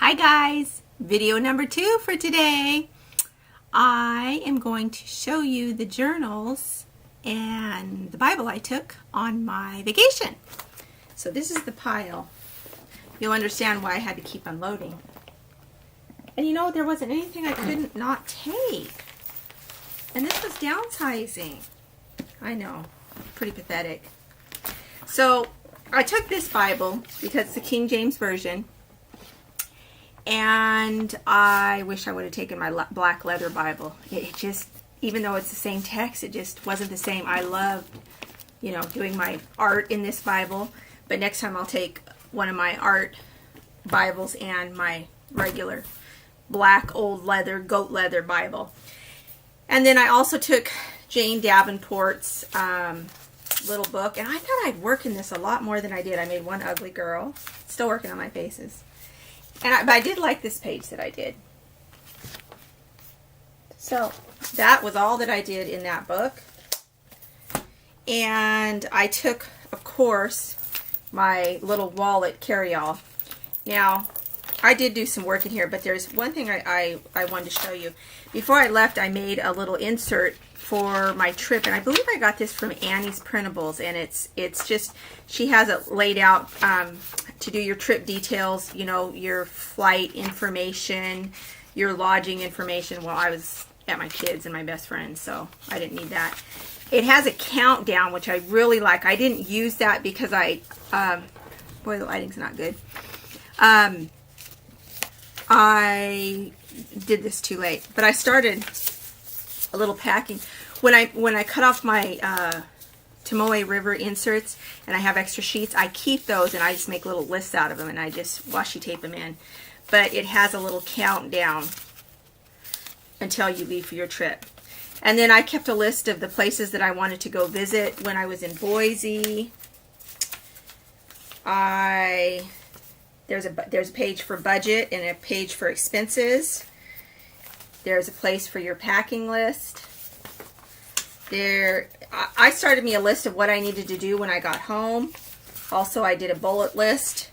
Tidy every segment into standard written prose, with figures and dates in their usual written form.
Hi guys, video number 2 for today. I am going to show you the journals and the Bible I took on my vacation. So this is the pile. You'll understand why I had to keep unloading. And you know, there wasn't anything I couldn't not take. And this was downsizing. I know, pretty pathetic. So I took this Bible because it's the King James Version. And I wish I would have taken my black leather Bible. It just, even though it's the same text, it just wasn't the same. I loved, you know, doing my art in this Bible. But next time I'll take one of my art Bibles and my regular black old leather, goat leather Bible. And then I also took Jane Davenport's little book. And I thought I'd work in this a lot more than I did. I made one ugly girl. Still working on my faces. But I did like this page that I did. So that was all that I did in that book. And I took, of course, my little wallet carry-all. Now, I did do some work in here, but there's one thing I wanted to show you. Before I left, I made a little insert for my trip, and I believe I got this from Annie's Printables, and it's just, she has it laid out to do your trip details, you know, your flight information, your lodging information. Well, I was at my kids' and my best friend's, so I didn't need that. It has a countdown, which I really like. I didn't use that because boy, the lighting's not good. I did this too late, but I started a little packing. When I cut off my Tomoe River inserts and I have extra sheets, I keep those and I just make little lists out of them and I just washi tape them in. But it has a little countdown until you leave for your trip. And then I kept a list of the places that I wanted to go visit when I was in Boise. There's a page for budget and a page for expenses. There's a place for your packing list. I started me a list of what I needed to do when I got home. Also, I did a bullet list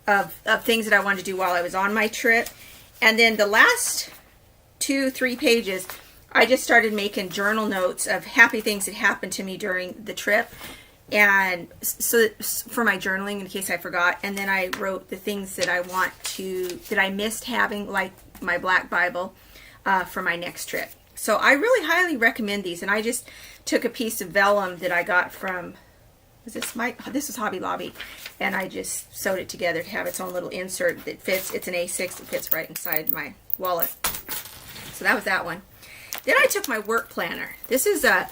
of things that I wanted to do while I was on my trip. And then the last 2-3 pages, I just started making journal notes of happy things that happened to me during the trip. And so for my journaling, in case I forgot. And then I wrote the things that that I missed having, like my black Bible, for my next trip. So I really highly recommend these. And I just took a piece of vellum that I got from, this was Hobby Lobby. And I just sewed it together to have its own little insert that fits. It's an A6 that fits right inside my wallet. So that was that one. Then I took my work planner. This is a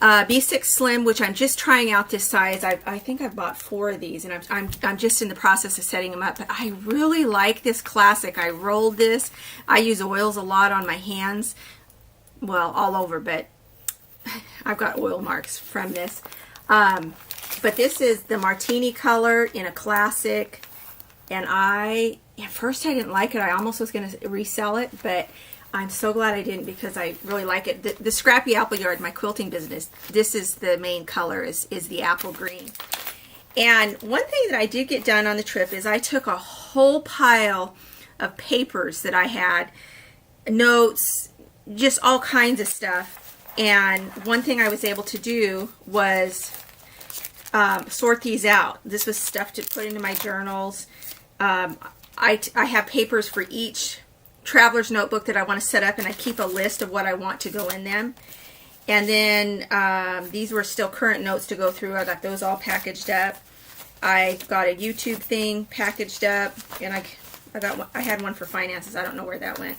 B6 Slim, which I'm just trying out this size. I think I've bought 4 of these, and I'm just in the process of setting them up. But I really like this classic. I rolled this. I use oils a lot on my hands, well, all over, but I've got oil marks from this. But this is the martini color in a classic, and at first I didn't like it. I almost was going to resell it, but I'm so glad I didn't because I really like it. The Scrappy Appleyard, my quilting business, this is the main color, is the apple green. And one thing that I did get done on the trip is I took a whole pile of papers that I had, notes, just all kinds of stuff. And one thing I was able to do was sort these out. This was stuff to put into my journals. I have papers for each traveler's notebook that I want to set up, and I keep a list of what I want to go in them. And then these were still current notes to go through. I got those all packaged up. I got a YouTube thing packaged up, and I had one for finances. I don't know where that went.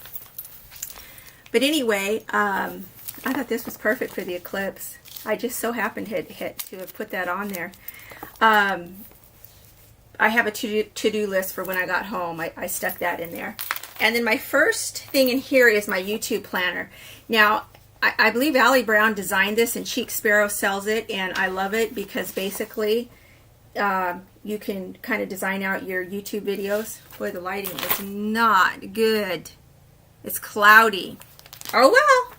But anyway, I thought this was perfect for the Eclipse. I just so happened to have put that on there. I have a to-do list for when I got home. I stuck that in there. And then my first thing in here is my YouTube planner. Now, I believe Allie Brown designed this and Cheek Sparrow sells it, and I love it because basically you can kind of design out your YouTube videos. Boy, the lighting is not good. It's cloudy. Oh well,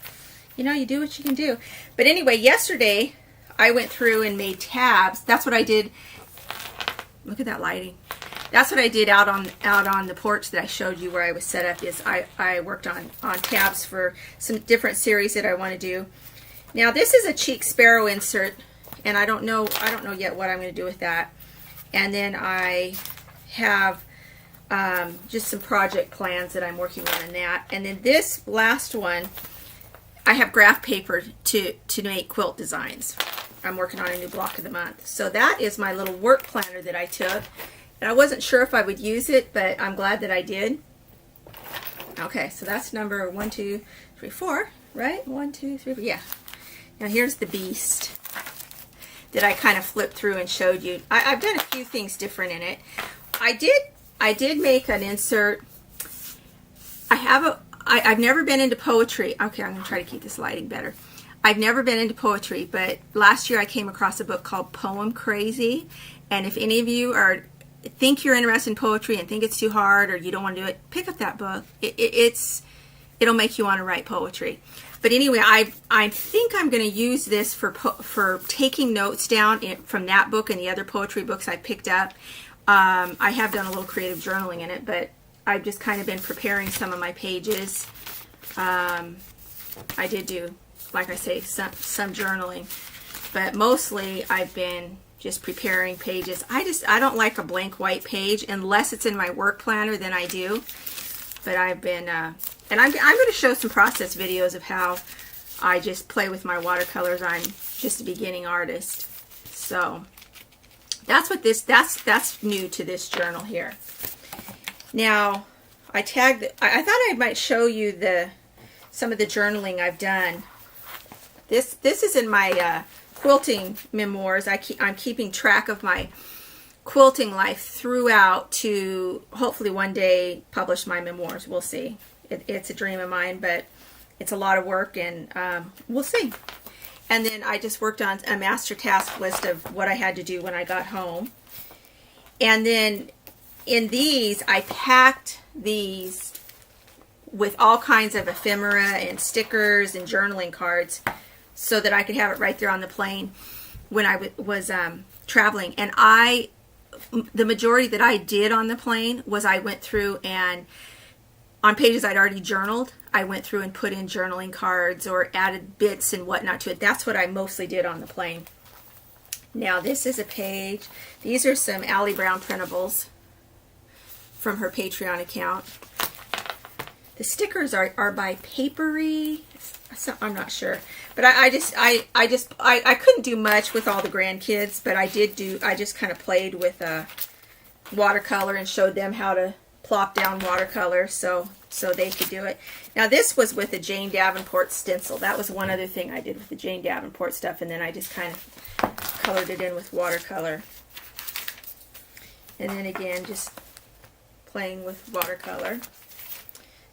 you know, you do what you can do. But anyway, yesterday I went through and made tabs. That's what I did. Look at that lighting. that's what I did out on the porch that I showed you where I was set up. Is I worked on tabs for some different series that I want to do. Now this is a cheek sparrow insert, and I don't know yet what I'm going to do with that. And then I have just some project plans that I'm working on in that. And then this last one, I have graph paper to make quilt designs. I'm working on a new block of the month. So that is my little work planner that I took. And I wasn't sure if I would use it, but I'm glad that I did. Okay, so that's number 1, 2, 3, 4, right? 1, 2, 3, 4, yeah. Now here's the beast that I kind of flipped through and showed you. I've done a few things different in it. I did make an insert. I've never been into poetry. Okay, I'm going to try to keep this lighting better. I've never been into poetry, but last year I came across a book called Poem Crazy. And if any of you think you're interested in poetry and think it's too hard or you don't want to do it, pick up that book. It'll make you want to write poetry. But anyway, I think I'm going to use this for taking notes down from that book and the other poetry books I picked up. I have done a little creative journaling in it, but I've just kind of been preparing some of my pages. I did do, like I say, some journaling, but mostly I've been just preparing pages. I don't like a blank white page unless it's in my work planner, then I do. But I've been, and I'm going to show some process videos of how I just play with my watercolors. I'm just a beginning artist. So that's what that's new to this journal here. Now, I thought I might show you some of the journaling I've done. This is in my quilting memoirs. I'm keeping track of my quilting life throughout to hopefully one day publish my memoirs. We'll see. It's a dream of mine, but it's a lot of work, and we'll see. And then I just worked on a master task list of what I had to do when I got home. And then in these, I packed these with all kinds of ephemera and stickers and journaling cards so that I could have it right there on the plane when I was traveling. And the majority that I did on the plane was I went through and on pages I'd already journaled, I went through and put in journaling cards or added bits and whatnot to it. That's what I mostly did on the plane. Now this is a page. These are some Allie Brown printables from her Patreon account. The stickers are by Papery. I'm not sure, but I couldn't do much with all the grandkids, but I just kind of played with watercolor and showed them how to plop down watercolor so they could do it. Now this was with a Jane Davenport stencil. That was one other thing I did with the Jane Davenport stuff, and then I just kind of colored it in with watercolor. And then again, just playing with watercolor.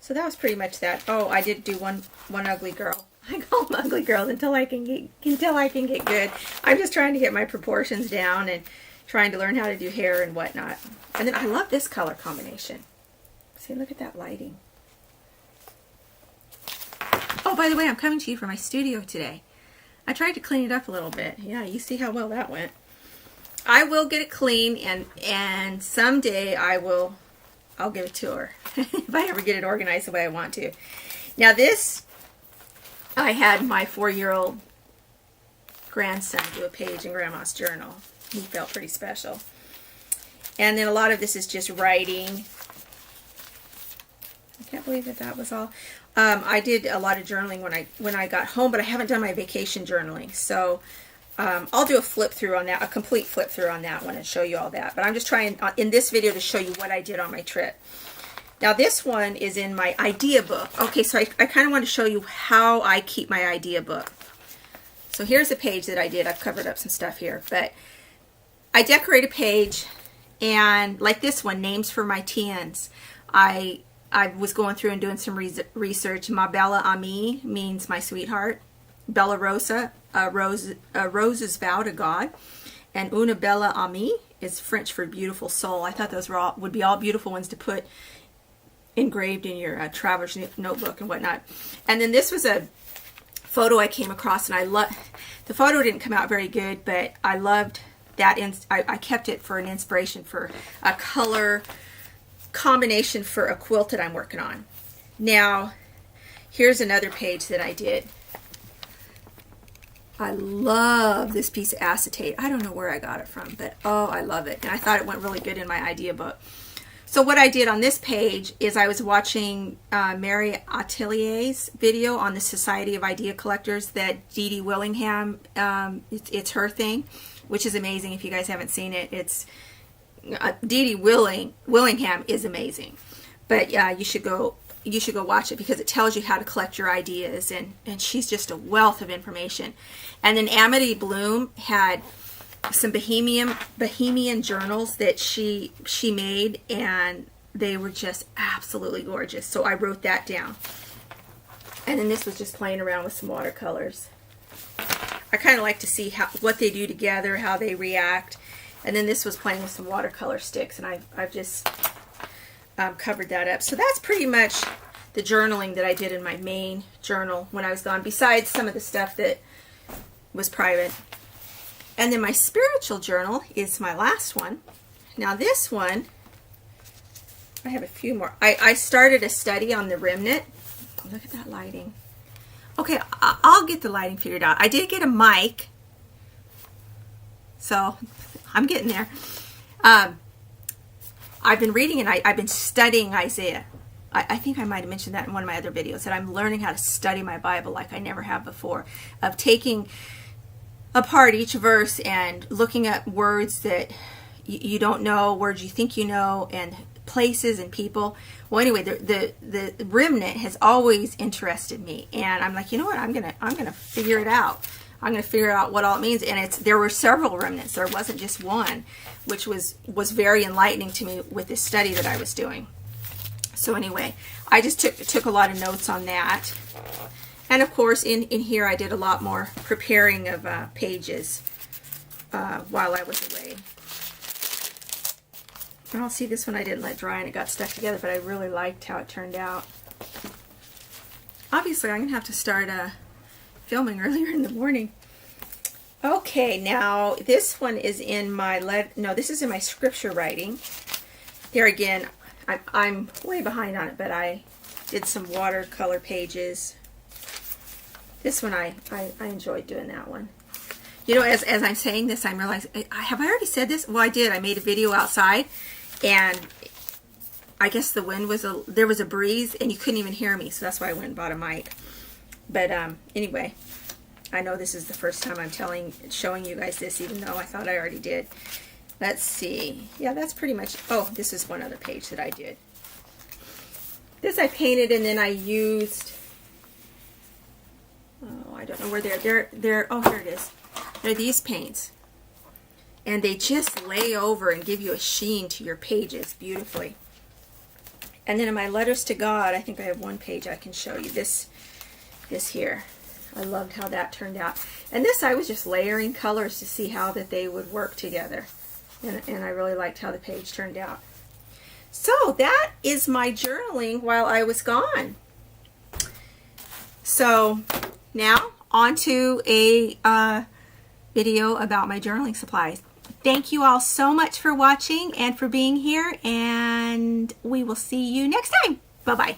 So that was pretty much that. Oh, I did do one ugly girl. I call them ugly girls until I can get good. I'm just trying to get my proportions down and trying to learn how to do hair and whatnot. And then I love this color combination. See, look at that lighting. Oh, by the way, I'm coming to you from my studio today. I tried to clean it up a little bit. Yeah, you see how well that went. I will get it clean, and someday I'll give a tour if I ever get it organized the way I want to. Now this, I had my 4-year-old grandson do a page in Grandma's journal. He felt pretty special. And then a lot of this is just writing. I can't believe that was all. I did a lot of journaling when I got home, but I haven't done my vacation journaling. So I'll do a flip through on that, a complete flip through on that one and show you all that. But I'm just trying in this video to show you what I did on my trip. Now this one is in my idea book. Okay, so I kind of want to show you how I keep my idea book. So here's a page that I did. I've covered up some stuff here, but I decorate a page, and like this one, names for my teens. I was going through and doing some research. Ma bella amie means my sweetheart. Bella Rosa, a rose's vow to God. And una bella amie is French for beautiful soul. I thought those would be all beautiful ones to put engraved in your traveler's notebook and whatnot. And then this was a photo I came across, and the photo didn't come out very good, but I loved I kept it for an inspiration for a color combination for a quilt that I'm working on. Now, here's another page that I did. I love this piece of acetate. I don't know where I got it from, but oh, I love it. And I thought it went really good in my idea book. So what I did on this page is I was watching Mary Atelier's video on the Society of Idea Collectors that Dee Dee Willingham, it's her thing, which is amazing. If you guys haven't seen it, it's Dee Dee Willingham is amazing. But yeah, you should go watch it because it tells you how to collect your ideas, and she's just a wealth of information. And then Amity Bloom had some Bohemian journals that she made, and they were just absolutely gorgeous. So I wrote that down. And then this was just playing around with some watercolors. I kind of like to see what they do together, how they react. And then this was playing with some watercolor sticks, and I've just covered that up. So that's pretty much the journaling that I did in my main journal when I was gone, besides some of the stuff that was private. And then my spiritual journal is my last one. Now this one, I have a few more. I started a study on the remnant. Look at that lighting. Okay, I'll get the lighting figured out. I did get a mic, so I'm getting there. I've been reading and I've been studying Isaiah. I think I might have mentioned that in one of my other videos, that I'm learning how to study my Bible like I never have before, of taking apart each verse and looking at words that you don't know, words you think you know, and places and people. Well, anyway, the remnant has always interested me, and I'm like, you know what, I'm gonna figure it out. I'm gonna figure out what all it means. And there were several remnants. There wasn't just one, which was very enlightening to me with this study that I was doing. So anyway, I just took a lot of notes on that. And of course, in here I did a lot more preparing of pages while I was away. I'll see, this one I didn't let dry and it got stuck together, but I really liked how it turned out. Obviously, I'm going to have to start filming earlier in the morning. Okay, now this one is in my this is in my scripture writing. Here again, I'm way behind on it, but I did some watercolor pages. This one I enjoyed doing that one. You know, as I'm saying this, I'm realizing, have I already said this? Well, I did. I made a video outside, and I guess the wind was there was a breeze, and you couldn't even hear me, so that's why I went and bought a mic. But anyway, I know this is the first time I'm showing you guys this, even though I thought I already did. Let's see. Yeah, that's pretty much. Oh, this is one other page that I did. This I painted, and then I used. Oh, I don't know where they're. Oh, here it is. They're these paints, and they just lay over and give you a sheen to your pages beautifully. And then in my letters to God, I think I have one page I can show you. This here. I loved how that turned out. And this, I was just layering colors to see how that they would work together. And I really liked how the page turned out. So that is my journaling while I was gone. So now on to a video about my journaling supplies. Thank you all so much for watching and for being here, and we will see you next time. Bye-bye.